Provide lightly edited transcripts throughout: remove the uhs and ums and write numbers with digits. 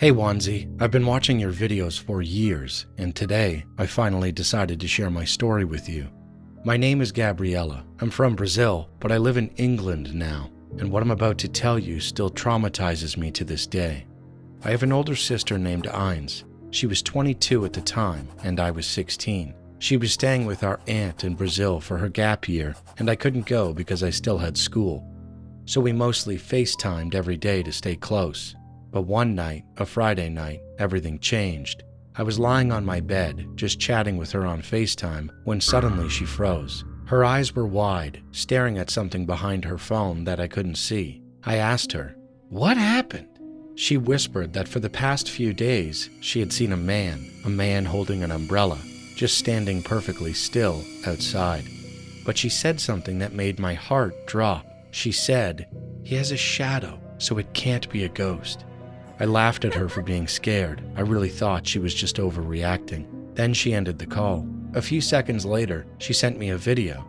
Hey Wansee, I've been watching your videos for years, and today I finally decided to share my story with you. My name is Gabriella. I'm from Brazil, but I live in England now, and what I'm about to tell you still traumatizes me to this day. I have an older sister named Ines. She was 22 at the time, and I was 16. She was staying with our aunt in Brazil for her gap year, and I couldn't go because I still had school. So we mostly FaceTimed every day to stay close. But one night, a Friday night, everything changed. I was lying on my bed, just chatting with her on FaceTime, when suddenly she froze. Her eyes were wide, staring at something behind her phone that I couldn't see. I asked her, "What happened?" She whispered that for the past few days, she had seen a man holding an umbrella, just standing perfectly still outside. But she said something that made my heart drop. She said, "He has a shadow, so it can't be a ghost." I laughed at her for being scared. I really thought she was just overreacting. Then she ended the call. A few seconds later, she sent me a video.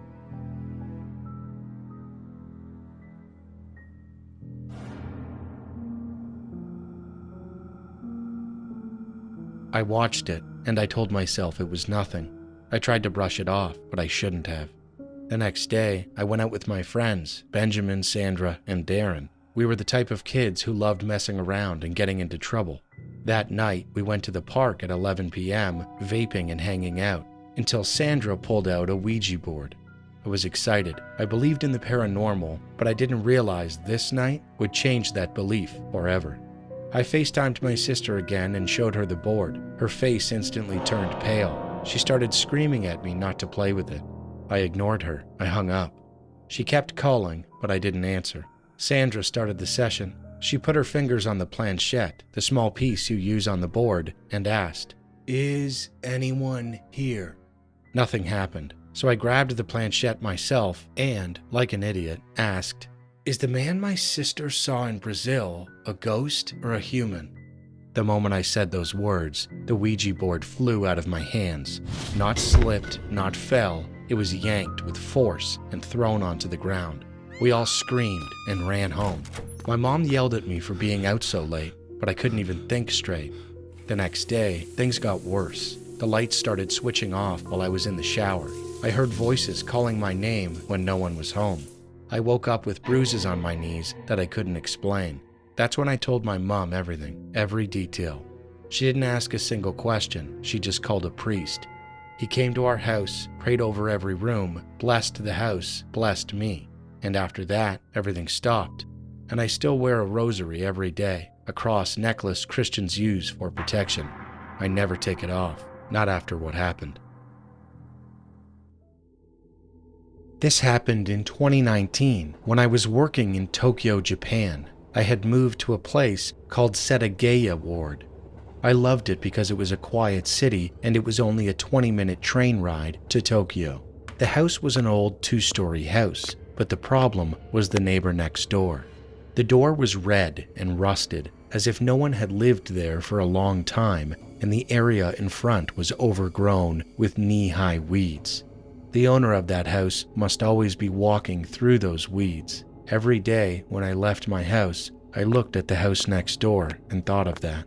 I watched it, and I told myself it was nothing. I tried to brush it off, but I shouldn't have. The next day, I went out with my friends, Benjamin, Sandra, and Darren. We were the type of kids who loved messing around and getting into trouble. That night, we went to the park at 11 p.m., vaping and hanging out, until Sandra pulled out a Ouija board. I was excited. I believed in the paranormal, but I didn't realize this night would change that belief forever. I FaceTimed my sister again and showed her the board. Her face instantly turned pale. She started screaming at me not to play with it. I ignored her. I hung up. She kept calling, but I didn't answer. Sandra started the session. She put her fingers on the planchette, the small piece you use on the board, and asked, "Is anyone here?" Nothing happened, so I grabbed the planchette myself and, like an idiot, asked, "Is the man my sister saw in Brazil a ghost or a human?" The moment I said those words, the Ouija board flew out of my hands. Not slipped, not fell, it was yanked with force and thrown onto the ground. We all screamed and ran home. My mom yelled at me for being out so late, but I couldn't even think straight. The next day, things got worse. The lights started switching off while I was in the shower. I heard voices calling my name when no one was home. I woke up with bruises on my knees that I couldn't explain. That's when I told my mom everything, every detail. She didn't ask a single question. She just called a priest. He came to our house, prayed over every room, blessed the house, blessed me. And after that, everything stopped. And I still wear a rosary every day, a cross necklace Christians use for protection. I never take it off, not after what happened. This happened in 2019 when I was working in Tokyo, Japan. I had moved to a place called Setagaya Ward. I loved it because it was a quiet city and it was only a 20-minute train ride to Tokyo. The house was an old 2-story house, but the problem was the neighbor next door. The door was red and rusted, as if no one had lived there for a long time, and the area in front was overgrown with knee-high weeds. The owner of that house must always be walking through those weeds. Every day when I left my house, I looked at the house next door and thought of that.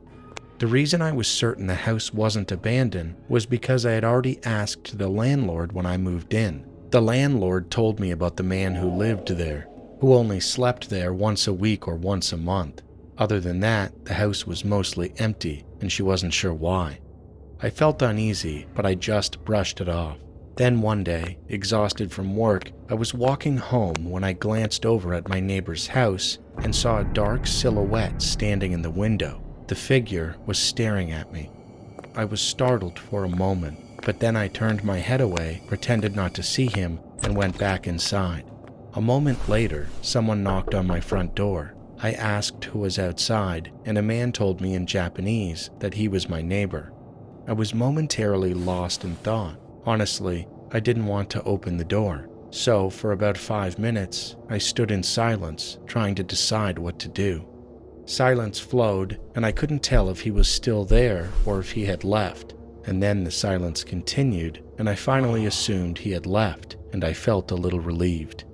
The reason I was certain the house wasn't abandoned was because I had already asked the landlord when I moved in. The landlord told me about the man who lived there, who only slept there once a week or once a month. Other than that, the house was mostly empty, and she wasn't sure why. I felt uneasy, but I just brushed it off. Then one day, exhausted from work, I was walking home when I glanced over at my neighbor's house and saw a dark silhouette standing in the window. The figure was staring at me. I was startled for a moment, but then I turned my head away, pretended not to see him, and went back inside. A moment later, someone knocked on my front door. I asked who was outside, and a man told me in Japanese that he was my neighbor. I was momentarily lost in thought. Honestly, I didn't want to open the door. So, for about 5 minutes, I stood in silence, trying to decide what to do. Silence flowed, and I couldn't tell if he was still there or if he had left. And then the silence continued, and I finally assumed he had left, and I felt a little relieved.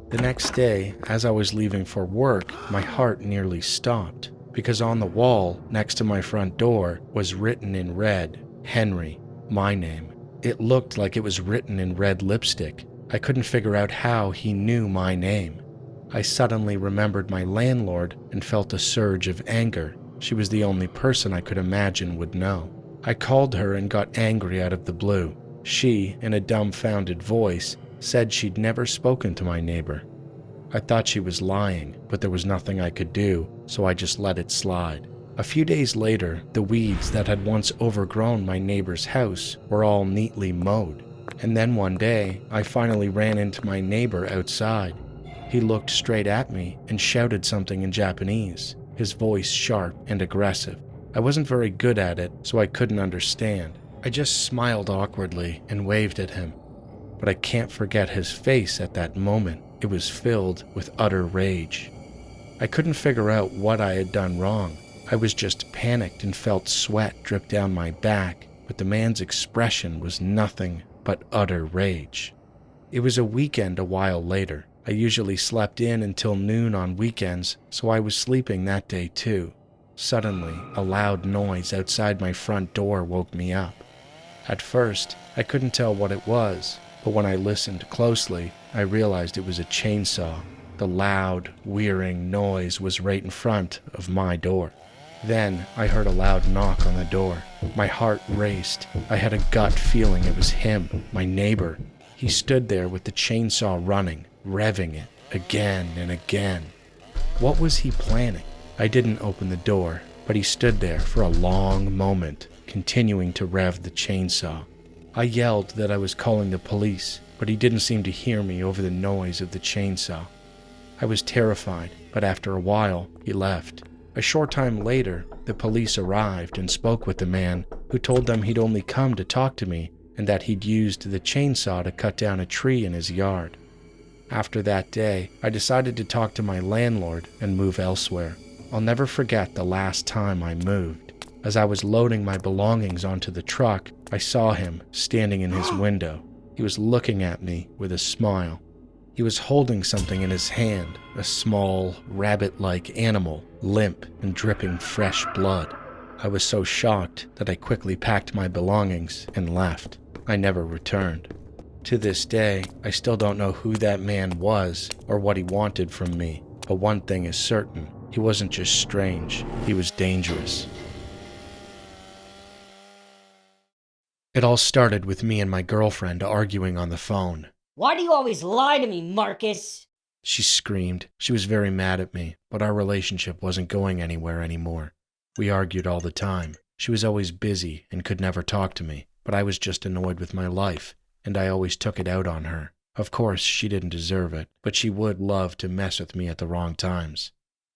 The next day, as I was leaving for work, my heart nearly stopped. because on the wall next to my front door was written in red, Henry, my name. It looked like it was written in red lipstick. I couldn't figure out how he knew my name. I suddenly remembered my landlord and felt a surge of anger. She was the only person I could imagine would know. I called her and got angry out of the blue. She, in a dumbfounded voice, said she'd never spoken to my neighbor. I thought she was lying, but there was nothing I could do, so I just let it slide. A few days later, the weeds that had once overgrown my neighbor's house were all neatly mowed. And then one day, I finally ran into my neighbor outside. He looked straight at me and shouted something in Japanese, his voice sharp and aggressive. I wasn't very good at it, so I couldn't understand. I just smiled awkwardly and waved at him. But I can't forget his face at that moment. It was filled with utter rage. I couldn't figure out what I had done wrong. I was just panicked and felt sweat drip down my back, but the man's expression was nothing but utter rage. It was a weekend a while later. I usually slept in until noon on weekends, so I was sleeping that day too. Suddenly, a loud noise outside my front door woke me up. At first, I couldn't tell what it was, but when I listened closely, I realized it was a chainsaw. The loud, whirring noise was right in front of my door. Then I heard a loud knock on the door. My heart raced. I had a gut feeling it was him, my neighbor. He stood there with the chainsaw running, revving it, again and again. What was he planning? I didn't open the door, but he stood there for a long moment, continuing to rev the chainsaw. I yelled that I was calling the police, but he didn't seem to hear me over the noise of the chainsaw. I was terrified, but after a while, he left. A short time later, the police arrived and spoke with the man, who told them he'd only come to talk to me and that he'd used the chainsaw to cut down a tree in his yard. After that day, I decided to talk to my landlord and move elsewhere. I'll never forget the last time I moved. As I was loading my belongings onto the truck, I saw him standing in his window. He was looking at me with a smile. He was holding something in his hand, a small, rabbit-like animal, limp and dripping fresh blood. I was so shocked that I quickly packed my belongings and left. I never returned. To this day, I still don't know who that man was or what he wanted from me, but one thing is certain. He wasn't just strange, he was dangerous. It all started with me and my girlfriend arguing on the phone. Why do you always lie to me, Marcus? She screamed. She was very mad at me, but our relationship wasn't going anywhere anymore. We argued all the time. She was always busy and could never talk to me, but I was just annoyed with my life, and I always took it out on her. Of course, she didn't deserve it, but she would love to mess with me at the wrong times.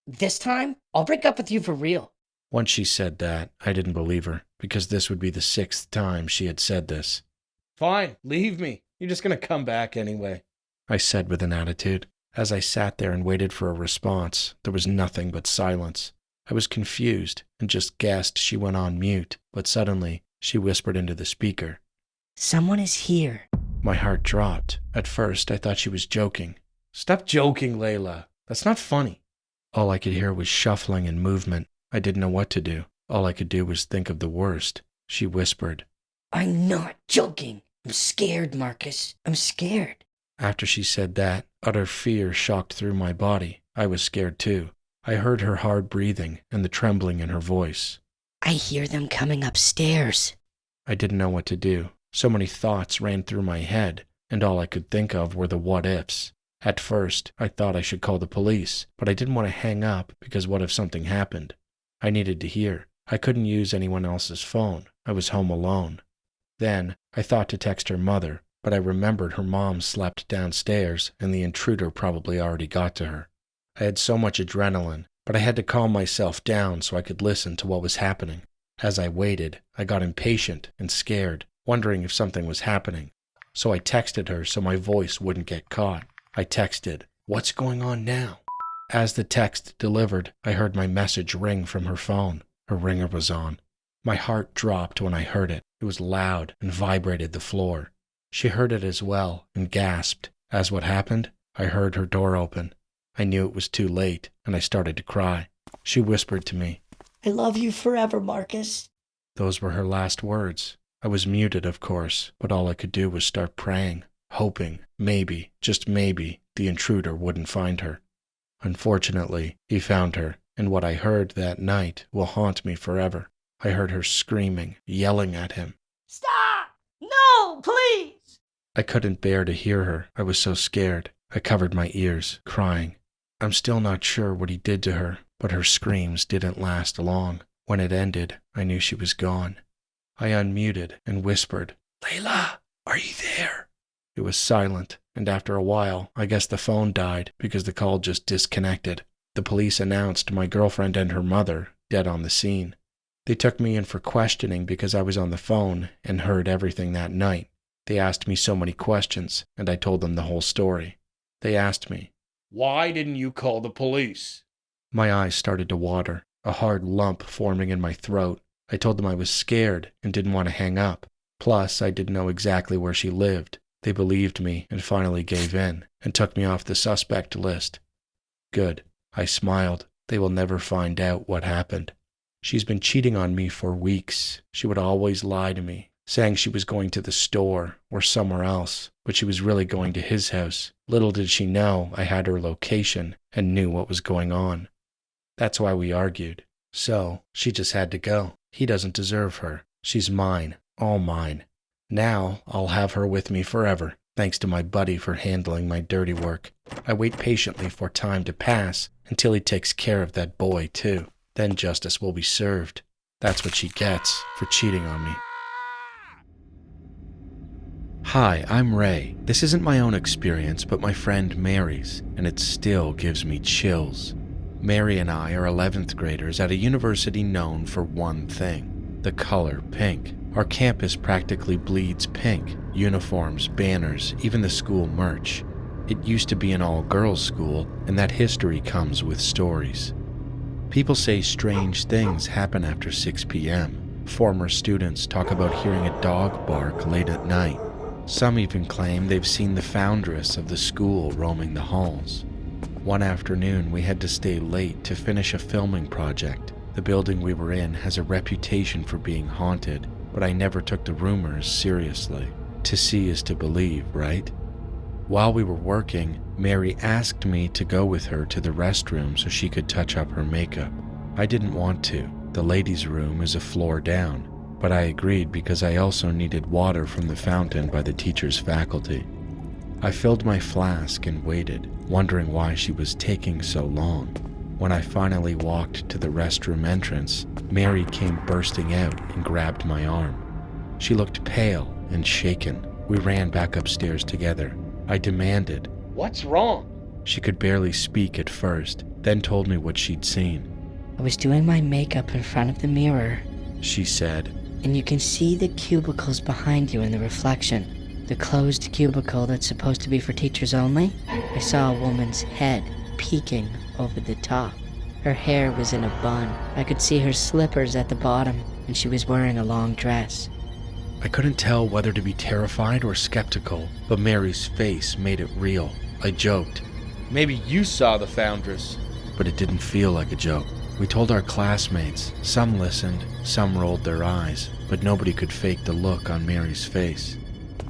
This time, I'll break up with you for real. Once she said that, I didn't believe her, because this would be the 6th time she had said this. Fine, leave me. You're just gonna come back anyway, I said with an attitude. As I sat there and waited for a response, there was nothing but silence. I was confused and just guessed she went on mute, but suddenly she whispered into the speaker. Someone is here. My heart dropped. At first, I thought she was joking. Stop joking, Layla. That's not funny. All I could hear was shuffling and movement. I didn't know what to do. All I could do was think of the worst. She whispered, I'm not joking. I'm scared, Marcus. I'm scared. After she said that, utter fear shocked through my body. I was scared too. I heard her hard breathing and the trembling in her voice. I hear them coming upstairs. I didn't know what to do. So many thoughts ran through my head, and all I could think of were the what-ifs. At first, I thought I should call the police, but I didn't want to hang up because what if something happened? I needed to hear. I couldn't use anyone else's phone. I was home alone. Then, I thought to text her mother, but I remembered her mom slept downstairs and the intruder probably already got to her. I had so much adrenaline, but I had to calm myself down so I could listen to what was happening. As I waited, I got impatient and scared, wondering if something was happening. So I texted her so my voice wouldn't get caught. I texted, "What's going on now?" As the text delivered, I heard my message ring from her phone. Her ringer was on. My heart dropped when I heard it. It was loud and vibrated the floor. She heard it as well and gasped. As what happened, I heard her door open. I knew it was too late, and I started to cry. she whispered to me. I love you forever, Marcus. Those were her last words. I was muted, of course, but all I could do was start praying, hoping, maybe, just maybe, the intruder wouldn't find her. Unfortunately, he found her, and what I heard that night will haunt me forever. I heard her screaming, yelling at him. Stop! No, please! I couldn't bear to hear her. I was so scared. I covered my ears, crying. I'm still not sure what he did to her, but her screams didn't last long. When it ended, I knew she was gone. I unmuted and whispered, Layla, are you there? It was silent, and after a while, I guess the phone died because the call just disconnected. The police announced my girlfriend and her mother dead on the scene. They took me in for questioning because I was on the phone and heard everything that night. They asked me so many questions, and I told them the whole story. They asked me, why didn't you call the police? My eyes started to water, a hard lump forming in my throat. I told them I was scared and didn't want to hang up. Plus, I didn't know exactly where she lived. They believed me and finally gave in and took me off the suspect list. Good. I smiled. They will never find out what happened. She's been cheating on me for weeks. She would always lie to me, saying she was going to the store or somewhere else, but she was really going to his house. Little did she know I had her location and knew what was going on. That's why we argued. So, she just had to go. He doesn't deserve her. She's mine, all mine. Now, I'll have her with me forever, thanks to my buddy for handling my dirty work. I wait patiently for time to pass until he takes care of that boy, too. Then justice will be served. That's what she gets for cheating on me. Hi, I'm Ray. This isn't my own experience, but my friend Mary's, and it still gives me chills. Mary and I are 11th graders at a university known for one thing, the color pink. Our campus practically bleeds pink. Uniforms, banners, even the school merch. It used to be an all-girls school, and that history comes with stories. People say strange things happen after 6 p.m. Former students talk about hearing a dog bark late at night. Some even claim they've seen the foundress of the school roaming the halls. One afternoon, we had to stay late to finish a filming project. The building we were in has a reputation for being haunted, but I never took the rumors seriously. To see is to believe, right? While we were working, Mary asked me to go with her to the restroom so she could touch up her makeup. I didn't want to. The ladies' room is a floor down, but I agreed because I also needed water from the fountain by the teacher's faculty. I filled my flask and waited, wondering why she was taking so long. When I finally walked to the restroom entrance, Mary came bursting out and grabbed my arm. She looked pale and shaken. We ran back upstairs together. I demanded, "What's wrong?" She could barely speak at first, then told me what she'd seen. I was doing my makeup in front of the mirror, She said, and you can see the cubicles behind you in the reflection. The closed cubicle that's supposed to be for teachers only. I saw a woman's head peeking over the top. Her hair was in a bun. I could see her slippers at the bottom, and she was wearing a long dress. I couldn't tell whether to be terrified or skeptical, but Mary's face made it real. I joked, "Maybe you saw the foundress." But it didn't feel like a joke. We told our classmates. Some listened, some rolled their eyes, but nobody could fake the look on Mary's face.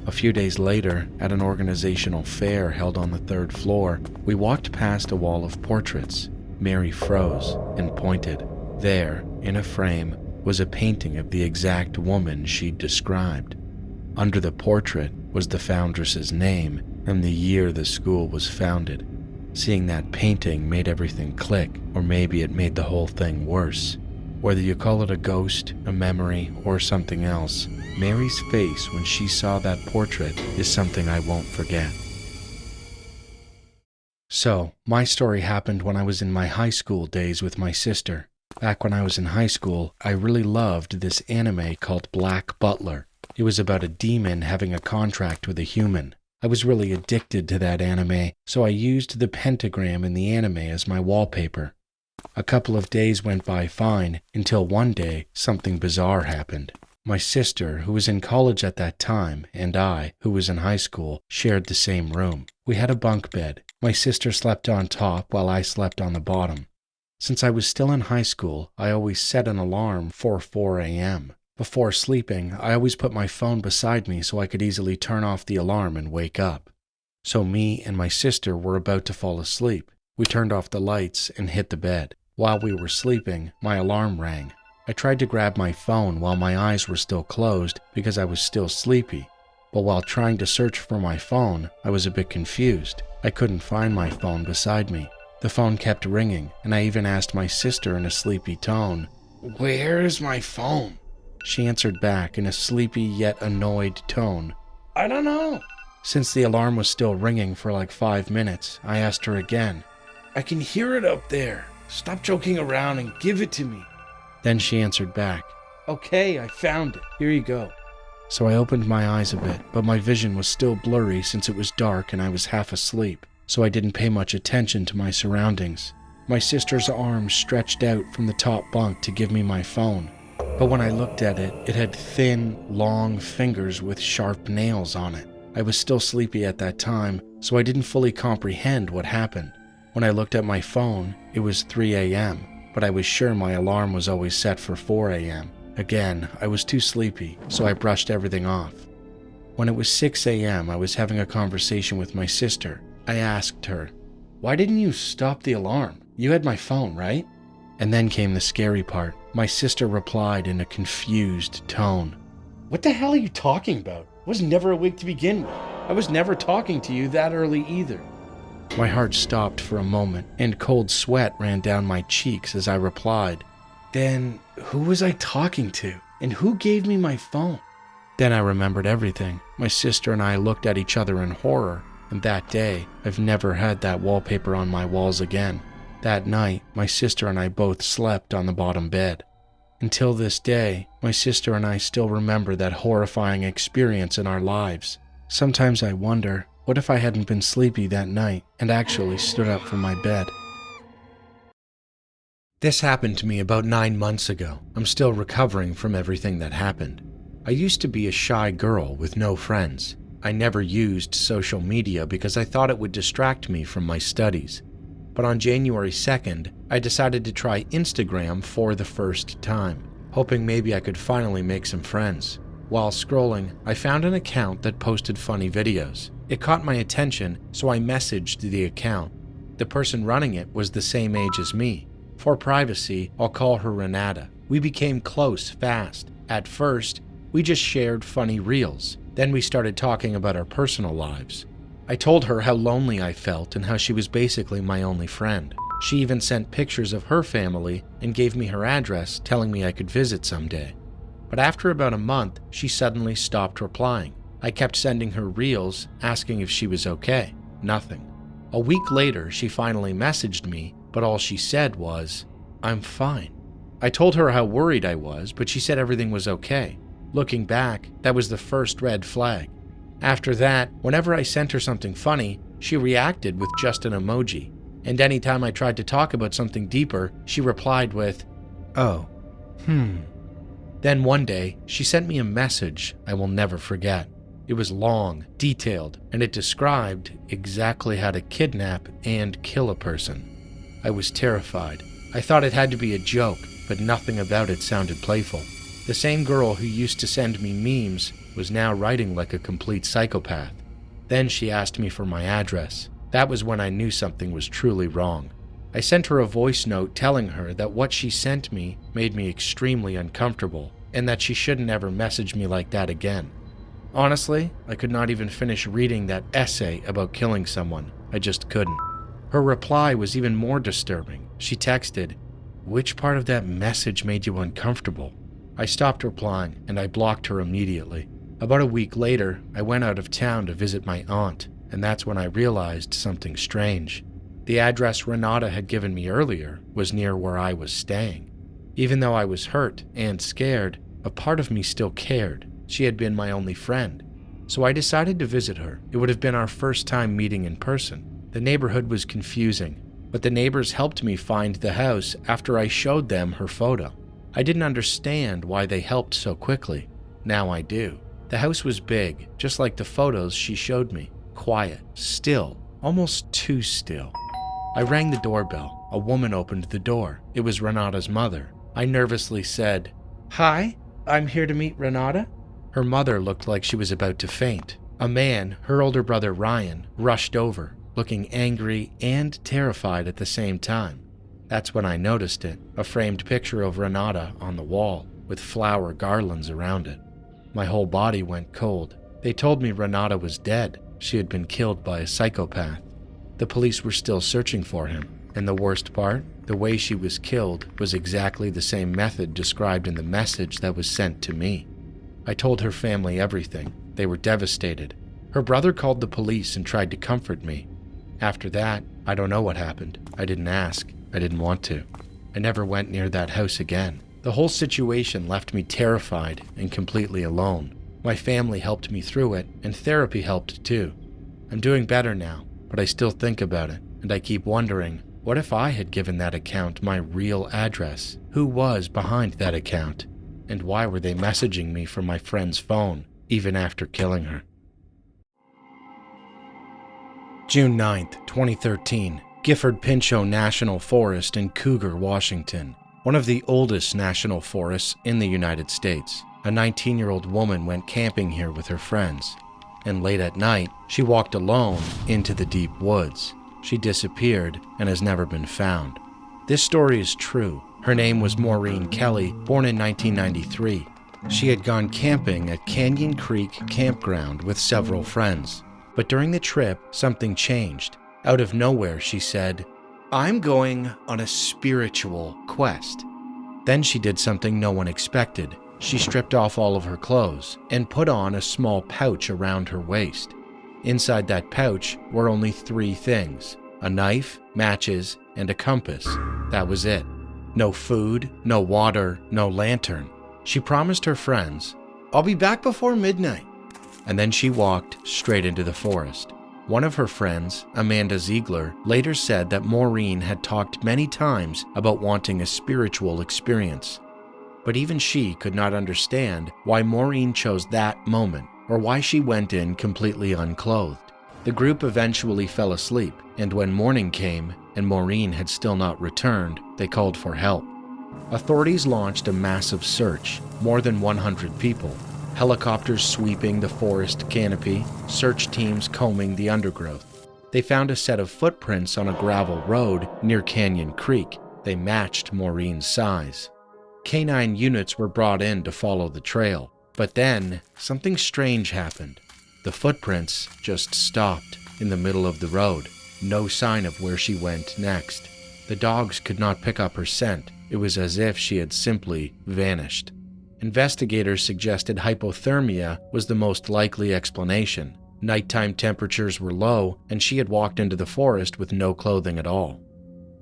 A few days later, at an organizational fair held on the 3rd floor, we walked past a wall of portraits. Mary froze and pointed. There, in a frame, was a painting of the exact woman she'd described. Under the portrait was the foundress's name and the year the school was founded. Seeing that painting made everything click, or maybe it made the whole thing worse. Whether you call it a ghost, a memory, or something else, Mary's face when she saw that portrait is something I won't forget. So, my story happened when I was in my high school days with my sister. Back when I was in high school, I really loved this anime called Black Butler. It was about a demon having a contract with a human. I was really addicted to that anime, so I used the pentagram in the anime as my wallpaper. A couple of days went by fine, until one day, something bizarre happened. My sister, who was in college at that time, and I, who was in high school, shared the same room. We had a bunk bed. My sister slept on top while I slept on the bottom. Since I was still in high school, I always set an alarm for 4 a.m. Before sleeping, I always put my phone beside me so I could easily turn off the alarm and wake up. So me and my sister were about to fall asleep. We turned off the lights and hit the bed. While we were sleeping, my alarm rang. I tried to grab my phone while my eyes were still closed because I was still sleepy. But while trying to search for my phone, I was a bit confused. I couldn't find my phone beside me. The phone kept ringing, and I even asked my sister in a sleepy tone, "Where's my phone?" She answered back in a sleepy yet annoyed tone, "I don't know." Since the alarm was still ringing for like 5 minutes, I asked her again, "I can hear it up there. Stop joking around and give it to me." Then she answered back, "Okay, I found it. Here you go." So I opened my eyes a bit, but my vision was still blurry since it was dark and I was half asleep, so I didn't pay much attention to my surroundings. My sister's arm stretched out from the top bunk to give me my phone, but when I looked at it, it had thin, long fingers with sharp nails on it. I was still sleepy at that time, so I didn't fully comprehend what happened. When I looked at my phone, it was 3 a.m., but I was sure my alarm was always set for 4 a.m. Again, I was too sleepy, so I brushed everything off. When it was 6 a.m., I was having a conversation with my sister. I asked her, "Why didn't you stop the alarm? You had my phone, right?" And then came the scary part. My sister replied in a confused tone, "What the hell are you talking about? I was never awake to begin with. I was never talking to you that early either." My heart stopped for a moment, and cold sweat ran down my cheeks as I replied, "Then who was I talking to? And who gave me my phone?" Then I remembered everything. My sister and I looked at each other in horror, and that day, I've never had that wallpaper on my walls again. That night, my sister and I both slept on the bottom bed. Until this day, my sister and I still remember that horrifying experience in our lives. Sometimes I wonder, what if I hadn't been sleepy that night and actually stood up from my bed? This happened to me about 9 months ago. I'm still recovering from everything that happened. I used to be a shy girl with no friends. I never used social media because I thought it would distract me from my studies. But on January 2nd, I decided to try Instagram for the first time, hoping maybe I could finally make some friends. While scrolling, I found an account that posted funny videos. It caught my attention, so I messaged the account. The person running it was the same age as me. For privacy, I'll call her Renata. We became close fast. At first, we just shared funny reels. Then we started talking about our personal lives. I told her how lonely I felt and how she was basically my only friend. She even sent pictures of her family and gave me her address, telling me I could visit someday. But after about a month, she suddenly stopped replying. I kept sending her reels, asking if she was okay. Nothing. A week later, she finally messaged me, but all she said was, "I'm fine." I told her how worried I was, but she said everything was okay. Looking back, that was the first red flag. After that, whenever I sent her something funny, she reacted with just an emoji. And anytime I tried to talk about something deeper, she replied with, "Oh, Then one day, she sent me a message I will never forget. It was long, detailed, and it described exactly how to kidnap and kill a person. I was terrified. I thought it had to be a joke, but nothing about it sounded playful. The same girl who used to send me memes was now writing like a complete psychopath. Then she asked me for my address. That was when I knew something was truly wrong. I sent her a voice note telling her that what she sent me made me extremely uncomfortable and that she shouldn't ever message me like that again. Honestly, I could not even finish reading that essay about killing someone. I just couldn't. Her reply was even more disturbing. She texted, "Which part of that message made you uncomfortable?" I stopped replying and I blocked her immediately. About a week later, I went out of town to visit my aunt, and that's when I realized something strange. The address Renata had given me earlier was near where I was staying. Even though I was hurt and scared, a part of me still cared. She had been my only friend. So I decided to visit her. It would have been our first time meeting in person. The neighborhood was confusing, but the neighbors helped me find the house after I showed them her photo. I didn't understand why they helped so quickly. Now I do. The house was big, just like the photos she showed me. Quiet, still, almost too still. I rang the doorbell. A woman opened the door. It was Renata's mother. I nervously said, "Hi, I'm here to meet Renata." Her mother looked like she was about to faint. A man, her older brother Ryan, rushed over, looking angry and terrified at the same time. That's when I noticed it, a framed picture of Renata on the wall, with flower garlands around it. My whole body went cold. They told me Renata was dead. She had been killed by a psychopath. The police were still searching for him, and the worst part, the way she was killed was exactly the same method described in the message that was sent to me. I told her family everything. They were devastated. Her brother called the police and tried to comfort me. After that, I don't know what happened. I didn't ask. I didn't want to. I never went near that house again. The whole situation left me terrified and completely alone. My family helped me through it, and therapy helped too. I'm doing better now, but I still think about it, and I keep wondering, what if I had given that account my real address? Who was behind that account? And why were they messaging me from my friend's phone, even after killing her? June 9th, 2013, Gifford Pinchot National Forest in Cougar, Washington, one of the oldest national forests in the United States. A 19-year-old woman went camping here with her friends, and late at night, she walked alone into the deep woods. She disappeared and has never been found. This story is true. Her name was Maureen Kelly, born in 1993. She had gone camping at Canyon Creek Campground with several friends. But during the trip, something changed. Out of nowhere, she said, "I'm going on a spiritual quest." Then she did something no one expected. She stripped off all of her clothes and put on a small pouch around her waist. Inside that pouch were only 3 things: a knife, matches, and a compass. That was it. No food, no water, no lantern. She promised her friends, "I'll be back before midnight." And then she walked straight into the forest. One of her friends, Amanda Ziegler, later said that Maureen had talked many times about wanting a spiritual experience. But even she could not understand why Maureen chose that moment, or why she went in completely unclothed. The group eventually fell asleep, and when morning came and Maureen had still not returned, they called for help. Authorities launched a massive search, more than 100 people. Helicopters sweeping the forest canopy, search teams combing the undergrowth. They found a set of footprints on a gravel road near Canyon Creek. They matched Maureen's size. Canine units were brought in to follow the trail, but then something strange happened. The footprints just stopped in the middle of the road. No sign of where she went next. The dogs could not pick up her scent. It was as if she had simply vanished. Investigators suggested hypothermia was the most likely explanation. Nighttime temperatures were low, and she had walked into the forest with no clothing at all.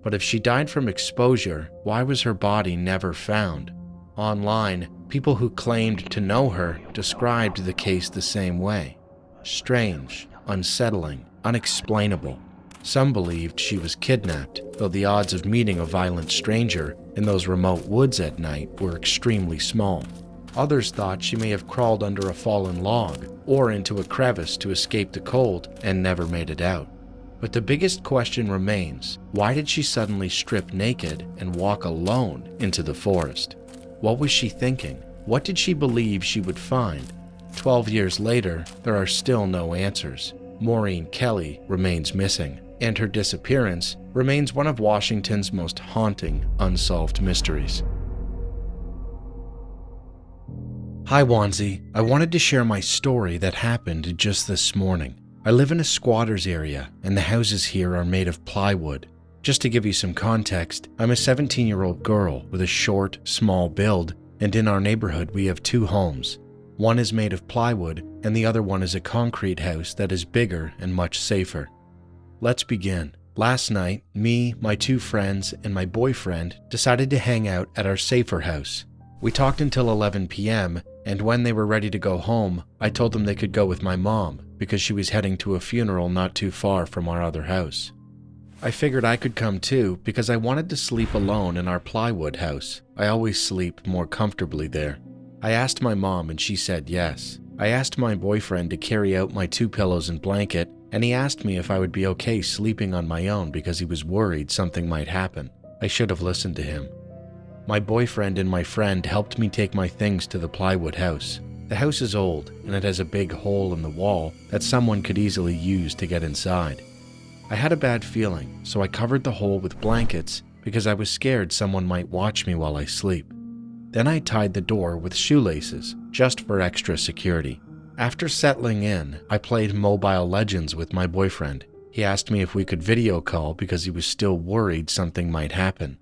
But if she died from exposure, why was her body never found? Online, people who claimed to know her described the case the same way. Strange, unsettling, unexplainable. Some believed she was kidnapped, though the odds of meeting a violent stranger in those remote woods at night were extremely small. Others thought she may have crawled under a fallen log or into a crevice to escape the cold and never made it out. But the biggest question remains, why did she suddenly strip naked and walk alone into the forest? What was she thinking? What did she believe she would find? 12 years later, there are still no answers. Maureen Kelly remains missing, and her disappearance remains one of Washington's most haunting unsolved mysteries. Hi Wansee, I wanted to share my story that happened just this morning. I live in a squatter's area, and the houses here are made of plywood. Just to give you some context, I'm a 17-year-old girl with a short, small build, and in our neighborhood we have 2 homes. One is made of plywood, and the other one is a concrete house that is bigger and much safer. Let's begin. Last night, me, my 2 friends, and my boyfriend decided to hang out at our safer house. We talked until 11 p.m., and when they were ready to go home, I told them they could go with my mom because she was heading to a funeral not too far from our other house. I figured I could come too because I wanted to sleep alone in our plywood house. I always sleep more comfortably there. I asked my mom and she said yes. I asked my boyfriend to carry out my 2 pillows and blanket, and he asked me if I would be okay sleeping on my own because he was worried something might happen. I should have listened to him. My boyfriend and my friend helped me take my things to the plywood house. The house is old, and it has a big hole in the wall that someone could easily use to get inside. I had a bad feeling, so I covered the hole with blankets because I was scared someone might watch me while I sleep. Then I tied the door with shoelaces, just for extra security. After settling in, I played Mobile Legends with my boyfriend. He asked me if we could video call because he was still worried something might happen.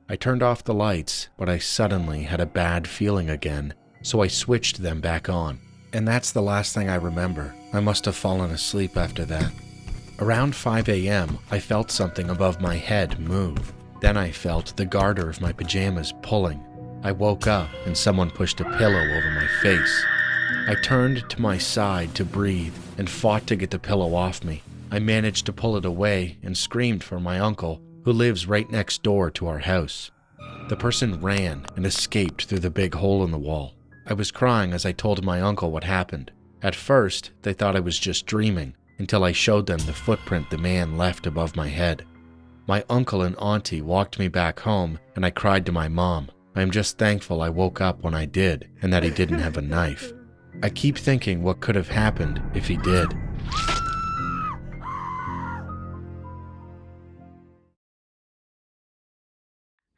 I turned off the lights, but I suddenly had a bad feeling again, so I switched them back on. And that's the last thing I remember. I must have fallen asleep after that. Around 5 a.m., I felt something above my head move. Then I felt the garter of my pajamas pulling. I woke up and someone pushed a pillow over my face. I turned to my side to breathe and fought to get the pillow off me. I managed to pull it away and screamed for my uncle, who lives right next door to our house. The person ran and escaped through the big hole in the wall. I was crying as I told my uncle what happened. At first, they thought I was just dreaming, until I showed them the footprint the man left above my head. My uncle and auntie walked me back home, and I cried to my mom. I am just thankful I woke up when I did, and that he didn't have a knife. I keep thinking what could have happened if he did.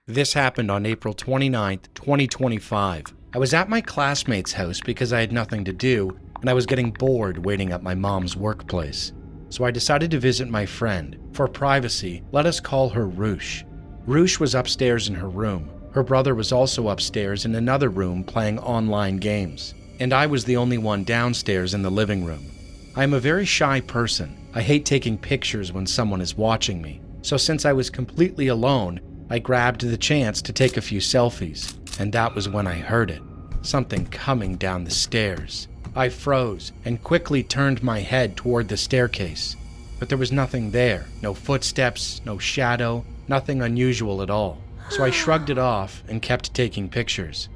This happened on April 29th, 2025. I was at my classmate's house because I had nothing to do, and I was getting bored waiting at my mom's workplace. So I decided to visit my friend. For privacy, let us call her Roosh. Roosh was upstairs in her room. Her brother was also upstairs in another room playing online games, and I was the only one downstairs in the living room. I am a very shy person. I hate taking pictures when someone is watching me. So since I was completely alone, I grabbed the chance to take a few selfies, and that was when I heard it. Something coming down the stairs. I froze and quickly turned my head toward the staircase, but there was nothing there. No footsteps, no shadow, nothing unusual at all. So I shrugged it off and kept taking pictures.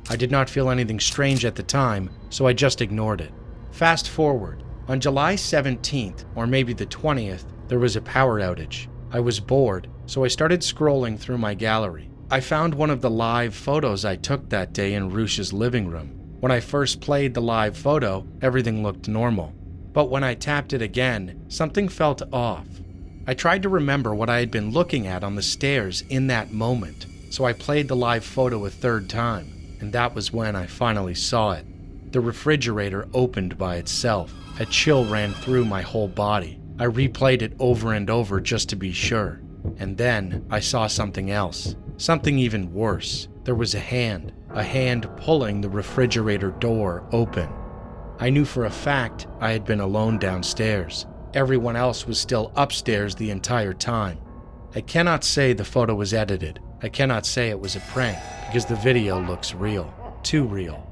I did not feel anything strange at the time, so I just ignored it. Fast forward. On July 17th, or maybe the 20th, there was a power outage. I was bored, so I started scrolling through my gallery. I found one of the live photos I took that day in Roosh's living room. When I first played the live photo, everything looked normal. But when I tapped it again, something felt off. I tried to remember what I had been looking at on the stairs in that moment, so I played the live photo a third time, and that was when I finally saw it. The refrigerator opened by itself. A chill ran through my whole body. I replayed it over and over just to be sure. And then I saw something else. Something even worse. There was a hand pulling the refrigerator door open. I knew for a fact I had been alone downstairs. Everyone else was still upstairs the entire time. I cannot say the photo was edited. I cannot say it was a prank because the video looks real. Too real.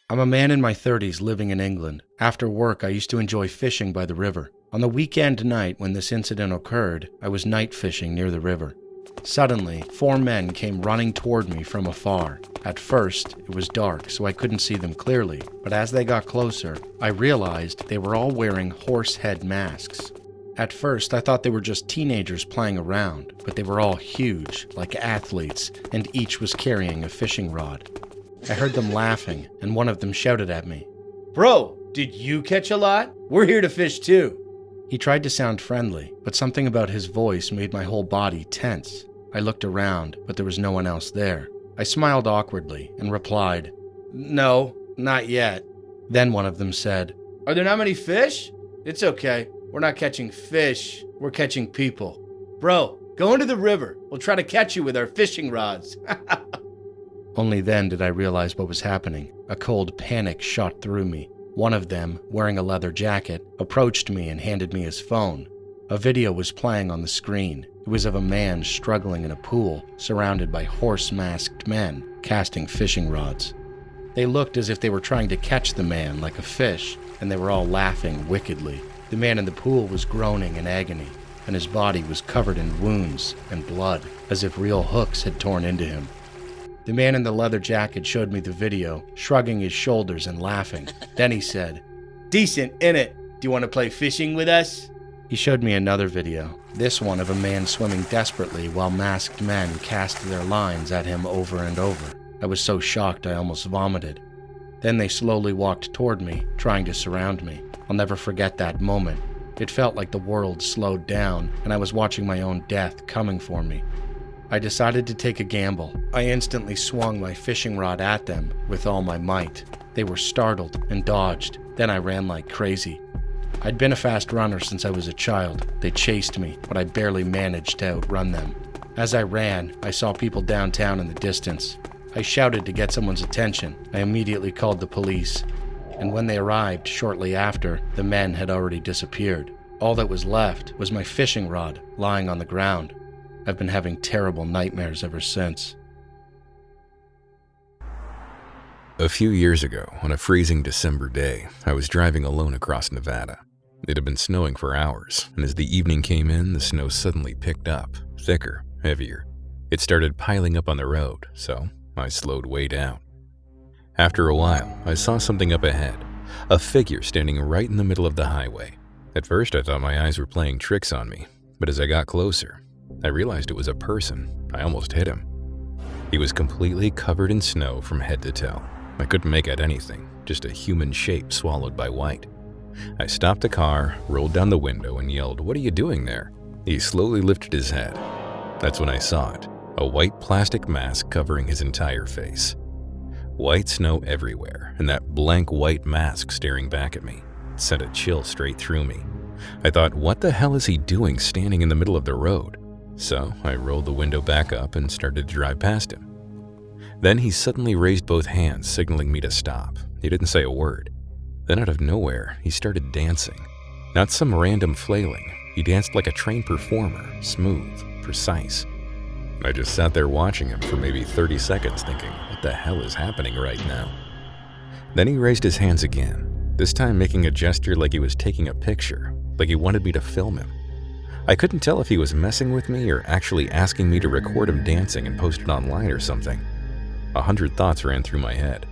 I'm a man in my 30s living in England. After work, I used to enjoy fishing by the river. On the weekend night when this incident occurred, I was night fishing near the river. Suddenly, 4 men came running toward me from afar. At first, it was dark, so I couldn't see them clearly, but as they got closer, I realized they were all wearing horse head masks. At first, I thought they were just teenagers playing around, but they were all huge, like athletes, and each was carrying a fishing rod. I heard them laughing, and one of them shouted at me, "Bro, did you catch a lot? We're here to fish too." He tried to sound friendly, but something about his voice made my whole body tense. I looked around, but there was no one else there. I smiled awkwardly and replied, "No, not yet." Then one of them said, "Are there not many fish? It's okay. We're not catching fish. We're catching people. Bro, go into the river. We'll try to catch you with our fishing rods." Only then did I realize what was happening. A cold panic shot through me. One of them, wearing a leather jacket, approached me and handed me his phone. A video was playing on the screen. It was of a man struggling in a pool, surrounded by horse-masked men, casting fishing rods. They looked as if they were trying to catch the man like a fish, and they were all laughing wickedly. The man in the pool was groaning in agony, and his body was covered in wounds and blood, as if real hooks had torn into him. The man in the leather jacket showed me the video, shrugging his shoulders and laughing. Then he said, "Decent, innit? Do you want to play fishing with us?" He showed me another video, this one of a man swimming desperately while masked men cast their lines at him over and over. I was so shocked I almost vomited. Then they slowly walked toward me, trying to surround me. I'll never forget that moment. It felt like the world slowed down and I was watching my own death coming for me. I decided to take a gamble. I instantly swung my fishing rod at them with all my might. They were startled and dodged. Then I ran like crazy. I'd been a fast runner since I was a child. They chased me, but I barely managed to outrun them. As I ran, I saw people downtown in the distance. I shouted to get someone's attention. I immediately called the police. And when they arrived shortly after, the men had already disappeared. All that was left was my fishing rod lying on the ground. I've been having terrible nightmares ever since. A few years ago, on a freezing December day, I was driving alone across Nevada. It had been snowing for hours, and as the evening came in, the snow suddenly picked up, thicker, heavier. It started piling up on the road, so I slowed way down. After a while, I saw something up ahead, a figure standing right in the middle of the highway. At first, I thought my eyes were playing tricks on me, but as I got closer, I realized it was a person. I almost hit him. He was completely covered in snow from head to toe. I couldn't make out anything, just a human shape swallowed by white. I stopped the car, rolled down the window, and yelled, "What are you doing there?" He slowly lifted his head. That's when I saw it, a white plastic mask covering his entire face. White snow everywhere, and that blank white mask staring back at me. It sent a chill straight through me. I thought, what the hell is he doing standing in the middle of the road? So I rolled the window back up and started to drive past him. Then he suddenly raised both hands, signaling me to stop. He didn't say a word. Then out of nowhere, he started dancing. Not some random flailing. He danced like a trained performer, smooth, precise. I just sat there watching him for maybe 30 seconds thinking, what the hell is happening right now? Then he raised his hands again, this time making a gesture like he was taking a picture, like he wanted me to film him. I couldn't tell if he was messing with me or actually asking me to record him dancing and post it online or something. 100 thoughts ran through my head.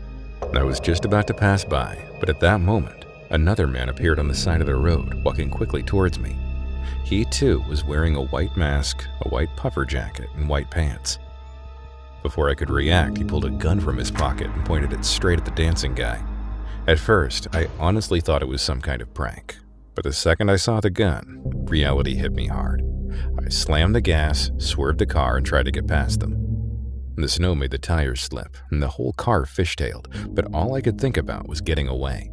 I was just about to pass by, but at that moment, another man appeared on the side of the road, walking quickly towards me. He too was wearing a white mask, a white puffer jacket, and white pants. Before I could react, he pulled a gun from his pocket and pointed it straight at the dancing guy. At first, I honestly thought it was some kind of prank, but the second I saw the gun, reality hit me hard. I slammed the gas, swerved the car, and tried to get past them. The snow made the tires slip, and the whole car fishtailed, but all I could think about was getting away.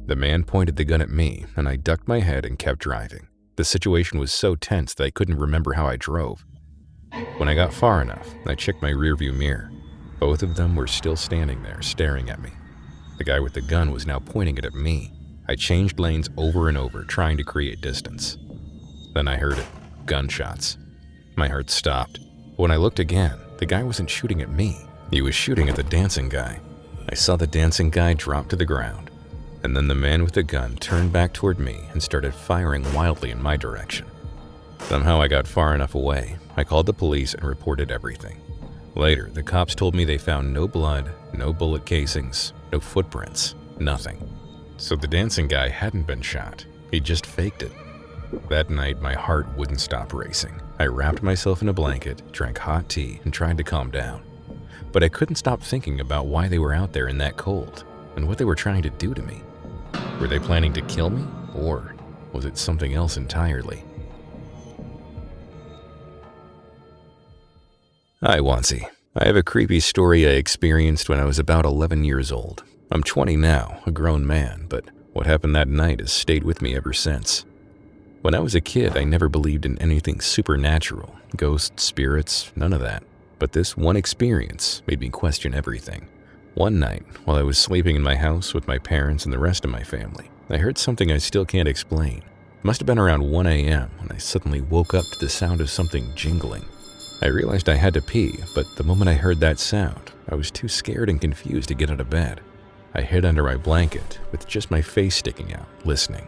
The man pointed the gun at me, and I ducked my head and kept driving. The situation was so tense that I couldn't remember how I drove. When I got far enough, I checked my rearview mirror. Both of them were still standing there, staring at me. The guy with the gun was now pointing it at me. I changed lanes over and over, trying to create distance. Then I heard it, gunshots. My heart stopped. When I looked again, the guy wasn't shooting at me. He was shooting at the dancing guy. I saw the dancing guy drop to the ground, and then the man with the gun turned back toward me and started firing wildly in my direction. Somehow I got far enough away. I called the police and reported everything. Later, the cops told me they found no blood, no bullet casings, no footprints, nothing. So the dancing guy hadn't been shot. He just faked it. That night, my heart wouldn't stop racing. I wrapped myself in a blanket, drank hot tea, and tried to calm down. But I couldn't stop thinking about why they were out there in that cold, and what they were trying to do to me. Were they planning to kill me, or was it something else entirely? Hi, Wansee. I have a creepy story I experienced when I was about 11 years old. I'm 20 now, a grown man, but what happened that night has stayed with me ever since. When I was a kid, I never believed in anything supernatural, ghosts, spirits, none of that. But this one experience made me question everything. One night, while I was sleeping in my house with my parents and the rest of my family, I heard something I still can't explain. It must have been around 1 a.m. when I suddenly woke up to the sound of something jingling. I realized I had to pee, but the moment I heard that sound, I was too scared and confused to get out of bed. I hid under my blanket, with just my face sticking out, listening.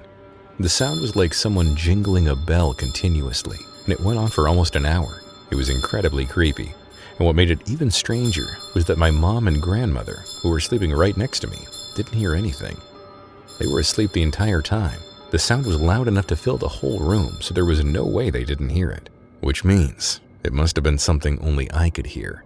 The sound was like someone jingling a bell continuously, and it went on for almost an hour. It was incredibly creepy, And what made it even stranger was that my mom and grandmother, who were sleeping right next to me, didn't hear anything. They were asleep the entire time. The sound was loud enough to fill the whole room, so there was no way they didn't hear it. Which means it must have been something only I could hear.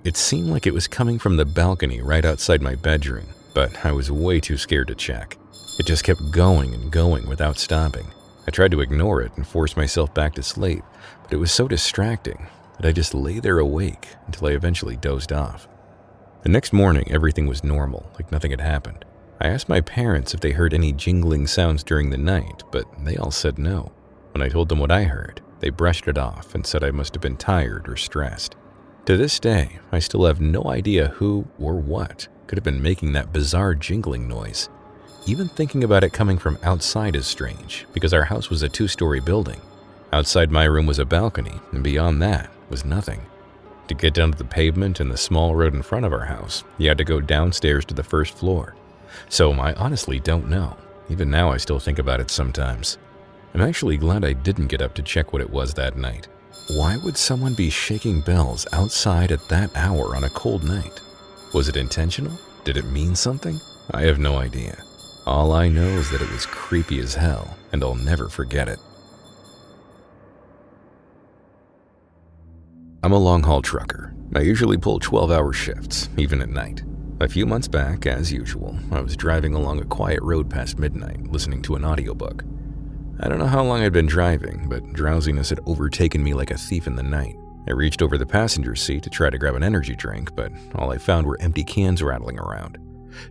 It seemed like it was coming from the balcony right outside my bedroom, but I was way too scared to check. It just kept going and going without stopping. I tried to ignore it and force myself back to sleep, but it was so distracting that I just lay there awake until I eventually dozed off. The next morning, everything was normal, like nothing had happened. I asked my parents if they heard any jingling sounds during the night, but they all said no. When I told them what I heard, they brushed it off and said I must have been tired or stressed. To this day, I still have no idea who or what could have been making that bizarre jingling noise. Even thinking about it coming from outside is strange, because our house was a 2-story building. Outside my room was a balcony, and beyond that was nothing. To get down to the pavement and the small road in front of our house, you had to go downstairs to the first floor. So I honestly don't know. Even now I still think about it sometimes. I'm actually glad I didn't get up to check what it was that night. Why would someone be shaking bells outside at that hour on a cold night? Was it intentional? Did it mean something? I have no idea. All I know is that it was creepy as hell, and I'll never forget it. I'm a long-haul trucker. I usually pull 12-hour shifts, even at night. A few months back, as usual, I was driving along a quiet road past midnight, listening to an audiobook. I don't know how long I'd been driving, but drowsiness had overtaken me like a thief in the night. I reached over the passenger seat to try to grab an energy drink, but all I found were empty cans rattling around.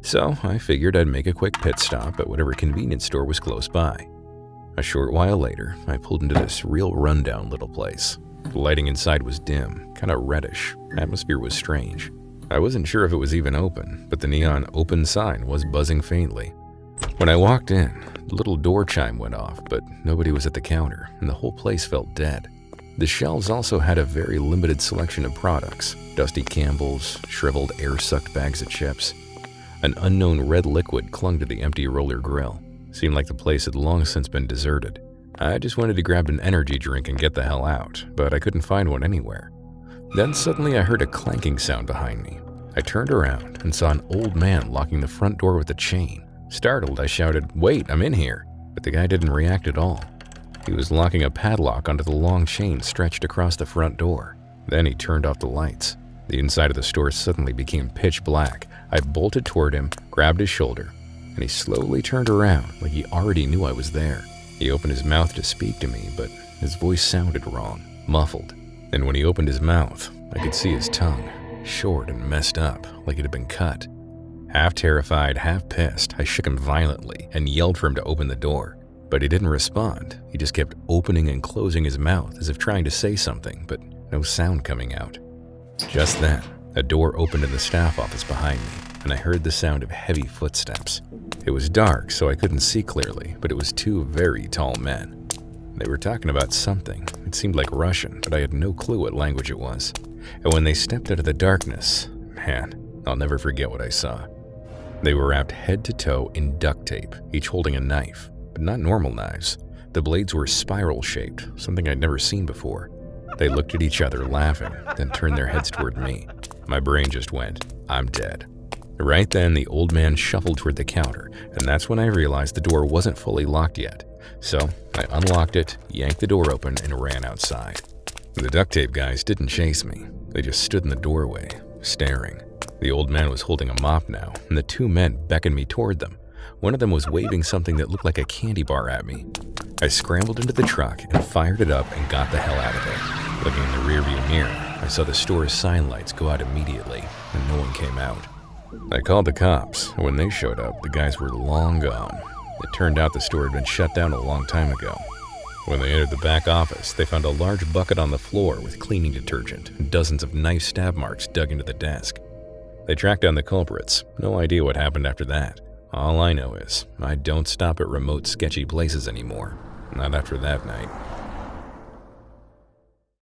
So I figured I'd make a quick pit stop at whatever convenience store was close by. A short while later, I pulled into this real rundown little place. The lighting inside was dim, kind of reddish. Atmosphere was strange. I wasn't sure if it was even open, but the neon open sign was buzzing faintly. When I walked in, the little door chime went off, but nobody was at the counter, and the whole place felt dead. The shelves also had a very limited selection of products: dusty Campbell's, shriveled air-sucked bags of chips. An unknown red liquid clung to the empty roller grill. Seemed like the place had long since been deserted. I just wanted to grab an energy drink and get the hell out, but I couldn't find one anywhere. Then suddenly I heard a clanking sound behind me. I turned around and saw an old man locking the front door with a chain. Startled, I shouted, "Wait, I'm in here!" But the guy didn't react at all. He was locking a padlock onto the long chain stretched across the front door. Then he turned off the lights. The inside of the store suddenly became pitch black. I bolted toward him, grabbed his shoulder, and he slowly turned around like he already knew I was there. He opened his mouth to speak to me, but his voice sounded wrong, muffled. And when he opened his mouth, I could see his tongue, short and messed up, like it had been cut. Half terrified, half pissed, I shook him violently and yelled for him to open the door. But he didn't respond. He just kept opening and closing his mouth as if trying to say something, but no sound coming out. Just then, a door opened in the staff office behind me, and I heard the sound of heavy footsteps. It was dark, so I couldn't see clearly, but it was 2 very tall men. They were talking about something. It seemed like Russian, but I had no clue what language it was. And when they stepped out of the darkness, man, I'll never forget what I saw. They were wrapped head to toe in duct tape, each holding a knife, but not normal knives. The blades were spiral-shaped, something I'd never seen before. They looked at each other, laughing, then turned their heads toward me. My brain just went, I'm dead. Right then, the old man shuffled toward the counter, and that's when I realized the door wasn't fully locked yet. So I unlocked it, yanked the door open, and ran outside. The duct tape guys didn't chase me. They just stood in the doorway, staring. The old man was holding a mop now, and the 2 men beckoned me toward them. One of them was waving something that looked like a candy bar at me. I scrambled into the truck and fired it up and got the hell out of there. Looking in the rearview mirror, I saw the store's sign lights go out immediately, and no one came out. I called the cops, and when they showed up, the guys were long gone. It turned out the store had been shut down a long time ago. When they entered the back office, they found a large bucket on the floor with cleaning detergent and dozens of knife stab marks dug into the desk. They tracked down the culprits. No idea what happened after that. All I know is I don't stop at remote, sketchy places anymore. Not after that night.